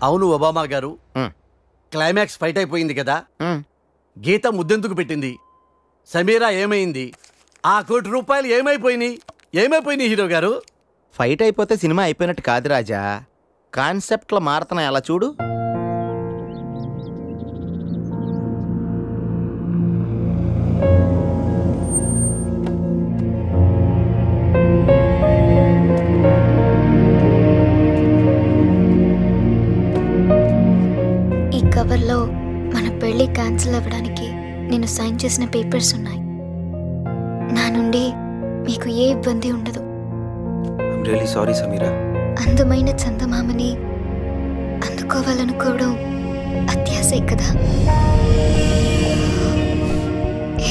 అవును ఒబామా గారు, climax fight అయిపోయింది కదా, గీత ముద్దెందుకు పెట్టింది, సమీరా ఏమైంది, ఆ ₹1 కోటి ఏమైపోయినాయి హీరో గారు? ఫైట్ అయిపోతే సినిమా అయిపోయినట్టు కాదు రాజా, కాన్సెప్ట్లో మారుతున్నాయి. అలా చూడు. కవర్లో మన పెళ్లి క్యాన్సిల్ అవ్వడానికి నేను సైన్ చేసిన పేపర్స్ ఉన్నాయి. నా నుండి మీకు ఏ ఇబ్బంది ఉండదు. I'm really sorry Sameera. అందమైన చందమామని అందుకోవాలనుకోవడం అత్యాశే కదా.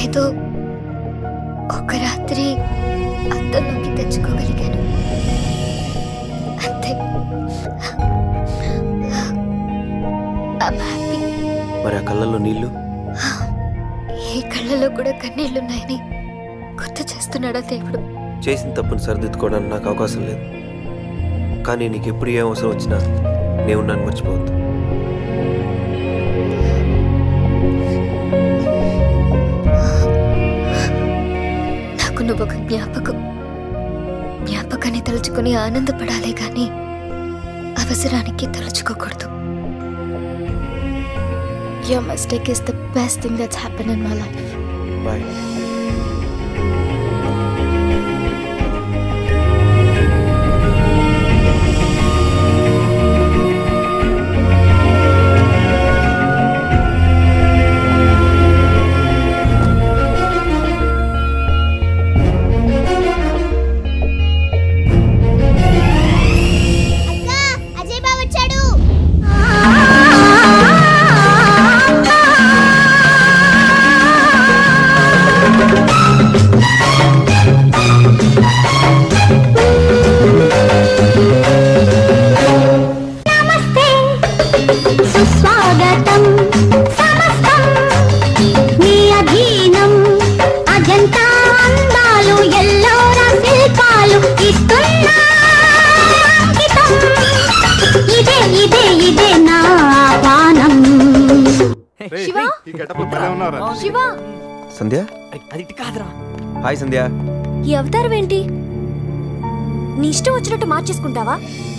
ఏదో ఒక రాత్రి అద్దంలోకి తెచ్చుకోగలిగాను అంతే. మరి ఆ కళ్ళల్లో నీళ్లు? ఏ కళ్ళలో కూడా కన్నీళ్లున్నాయని గుర్తు చేస్తున్నాడా దేవుడు? చేసిన తప్పును సరిదిద్దుకోవడానికి నాకు అవకాశం లేదు, కానీ నీకు ఎప్పుడు ఏం అవసరం వచ్చినా నేను నన్ను మర్చిపోవద్దు. నాకు నువ్వు ఒక జ్ఞాపకాన్ని తలుచుకుని ఆనందపడాలి కానీ అవసరానికి తలుచుకోకూడదు. Your mistake is the best thing that's happened in my life. Bye. Sandhya, hi Sandhya. ఈ అవతారం ఏంటి? నీ ఇష్టం వచ్చినట్టు మార్చేసుకుంటావా?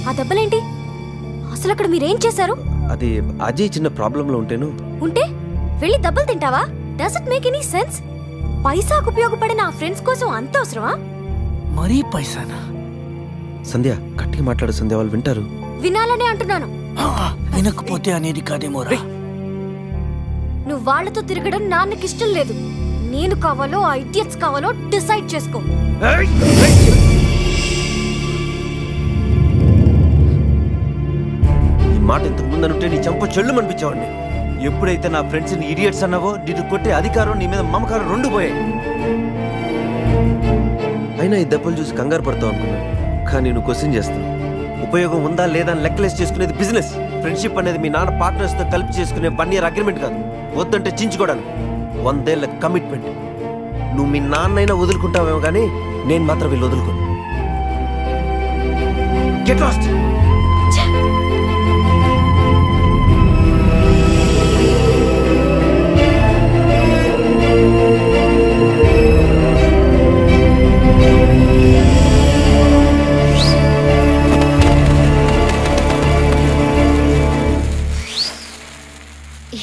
ఆ దెబ్బలేంటి? అసలు అక్కడ మీరేం చేశారు? అది అజయ్ చిన్న ప్రాబ్లంలో ఉంటే వెళ్ళి దెబ్బలు తింటావా? Does it make any sense? పైసాకు ఉపయోగపడే నా ఫ్రెండ్స్ కోసం అంత అవసరమా? మరీ పైసానా? సంధ్య గట్టిగా మాట్లాడు సంధ్య, వాళ్ళు వింటారు. వినాలనే అంటున్నాను. వినకపోతే అనేది కాదేమోరా. నువ్వు వాళ్లతో తిరగడం నాన్నకి ఇష్టం లేదు. నేను కావాలో ఆ ఇడియట్స్ కావాలో డిసైడ్ చేసుకో. ఈ మాట ఇంతకు ముందనుంటే నీ చంప చెల్లు అనిపించేవాడిని. ఎప్పుడైతే నా ఫ్రెండ్స్ ని ఇడియట్స్ అన్నావో, నిన్ను కొట్టే అధికారం, నీ మీద మమకారం రెండు పోయాయి. అయినా ఈ దెబ్బలు చూసి కంగారు పడతావు అనుకున్నాను, కానీ నువ్వు క్వశ్చన్ చేస్తావు. ఉపయోగం ఉందా లేదా అని లెక్కలేసి చేసుకునేది బిజినెస్. ఫ్రెండ్షిప్ అనేది మీ నాన్న పార్ట్నర్స్ తో కలిపి చేసుకునే 1 year అగ్రిమెంట్ కాదు. వద్దంటే చించుకోవడానికి 100 ఏళ్ల కమిట్మెంట్. నువ్వు మీ నాన్నైనా వదులుకుంటావేమో కానీ నేను మాత్రం వీళ్ళు వదులుకోను. Get lost.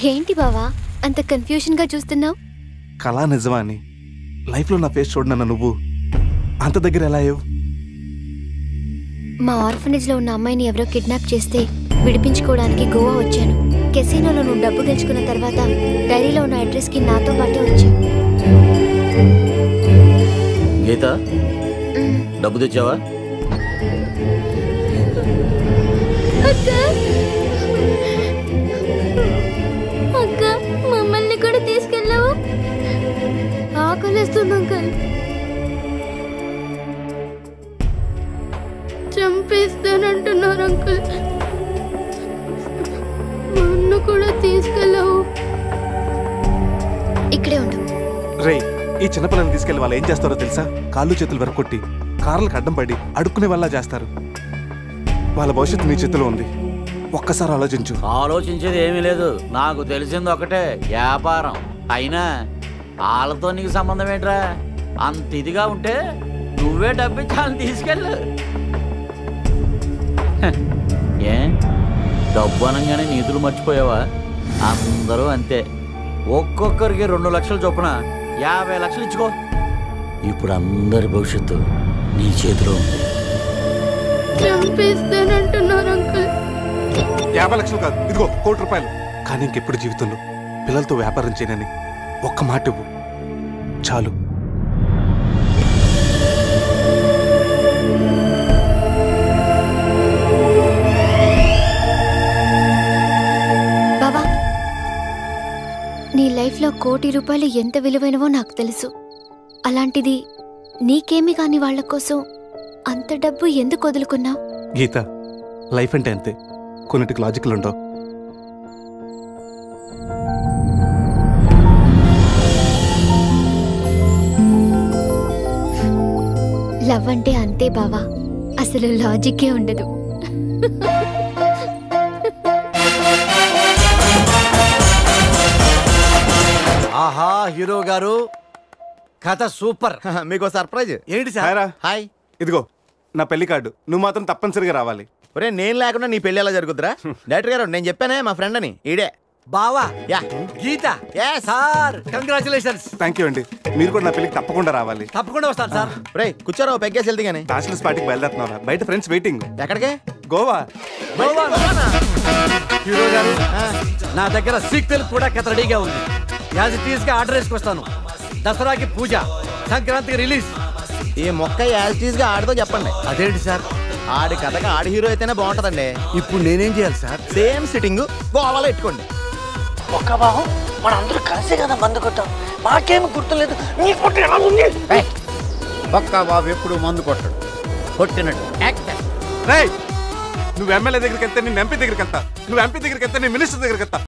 ఏంటి బావా అంత కన్ఫ్యూజన్ గా చూస్తున్నావు? కళా నిజమా అని లైఫ్లో నా ఫేస్ చూడనన్న నువ్వు అంత దగ్గర ఎలా అయ్యావు? మా ఆర్ఫనేజ్ లో ఉన్న అమ్మాయిని ఎవరో కిడ్నాప్ చేస్తే విడిపించుకోవడానికి గోవా వచ్చాను. కెసినోలో నువ్వు డబ్బు గెలుచుకున్న తర్వాత డైరీలో ఉన్న అడ్రస్ కి నాతో పాటే వచ్చావు. గీత, డబ్బు తెచ్చావా? అక్క, మమ్మల్ని కూడా తీసుకెళ్ళావు. ఆకలిస్తుంది అంకల్. చంపేస్తానంటున్నారు అంకుల్. నన్ను కూడా తీసుకెళ్ళావు. ఇక్కడే ఉండు. రే, ఈ చిన్నపిల్లని తీసుకెళ్లి వాళ్ళు ఏం చేస్తారో తెలుసా? కాళ్ళు చేతులు వెరకొట్టి కార్లకు అడ్డం పడి అడుక్కునే వాళ్ళ చేస్తారు. వాళ్ళ భవిష్యత్తు నీ చేతిలో ఉంది. ఒక్కసారి ఆలోచించు. ఆలోచించేది ఏమీ లేదు. నాకు తెలిసింది ఒకటే, వ్యాపారం. అయినా వాళ్ళతో నీకు సంబంధం ఏంట్రా? అంత ఇదిగా ఉంటే నువ్వే డబ్బిచ్చి వాళ్ళని తీసుకెళ్ళు. ఏ డబ్బు అనగానే నీతులు మర్చిపోయావా? అందరూ అంతే. ఒక్కొక్కరికి 2 లక్షలు చొప్పున 50 లక్షలు ఇచ్చుకో. ఇప్పుడు అందరి భవిష్యత్తు నీ చేతిలో ఉంది. చంపేస్తానంటున్నారు అంకుల్. 50 లక్షలు కాదు, ఇదిగో 1 కోటి రూపాయలు. కానీ ఇంకెప్పుడు జీవితంలో పిల్లలతో వ్యాపారం చేయనని ఒక్క మాట ఇవ్వు చాలు. బాబా, నీ లైఫ్లో 1 కోటి రూపాయలు ఎంత విలువైనవో నాకు తెలుసు. అలాంటిది నీకేమి కాని వాళ్ళ కోసం అంత డబ్బు ఎందుకు వదులుకున్నావు? గీత, లైఫ్ అంటే అంతే, కొన్నిటికి లాజికల్ ఉండవు. లవ్ అంటే అంతే బావా, అసలు లాజిక్కే ఉండదు. ఆహా, హీరో గారు కథ సూపర్. మీకు సర్ప్రైజ్. ఏంటి సార్? హాయ్ రా. హాయ్. ఇదిగో నా పెళ్లి కార్డు. నువ్వు మాత్రం తప్పనిసరిగా రావాలి. ఒరే, నేను లేకుండా నీ పెళ్లి ఎలా జరుగుతురా? డైరెక్టర్ గారు, నేను చెప్పానే మా ఫ్రెండ్ అని. ఈడే బావా, yeah. Geetha. Yes. Sir congratulations. Thank you అండి. మీరు కూడా నా పెళ్లికి తప్పకుండా రావాలి. తప్పకుండా వస్తాను సార్. రే, కూర్చోరా, పెగ్గేసి వెళ్తే గానీ. బ్యాచిలర్స్ పార్టీకి బయలుదేరుతున్నారా? బయట ఫ్రెండ్స్ వెయిటింగ్. ఎక్కడికే? గోవా. హీరో గారు, నా దగ్గర సీక్వెల్ కూడా కథ రెడీగా ఉంది. యాజ్ ఇట్ ఈస్ గా ఆర్డర్ వేసుకొస్తాను. దసరాకి పూజ, సంక్రాంతికి రిలీజ్. ఈ మొక్క యాజిటీస్ గా ఆడితో చెప్పండి. అదేంటి సార్? ఆడి కథగా ఆడి హీరో అయితేనే బాగుంటదండి. ఇప్పుడు నేనేం చేయాలి సార్? సేమ్ సిట్టింగ్ గోవాలో ఎట్టుకోండి. ఒక్క బాబు, మనందరూ కలిసే కదా మందు కొట్టాం. మాకేమి గుర్తులేదు. నీ కొట్టు ఎలా ఉంది? ఒక్క బాబు ఎప్పుడు మందు కొట్టడు, కొట్టినట్టు యాక్ట్. రేయ్, నువ్వు ఎమ్మెల్యే దగ్గరికి వెళ్తే నేను ఎంపీ దగ్గరికి వెళ్తా. నువ్వు ఎంపీ దగ్గరికి వెళ్తే నేను మినిస్టర్ దగ్గరికి వెళ్తా.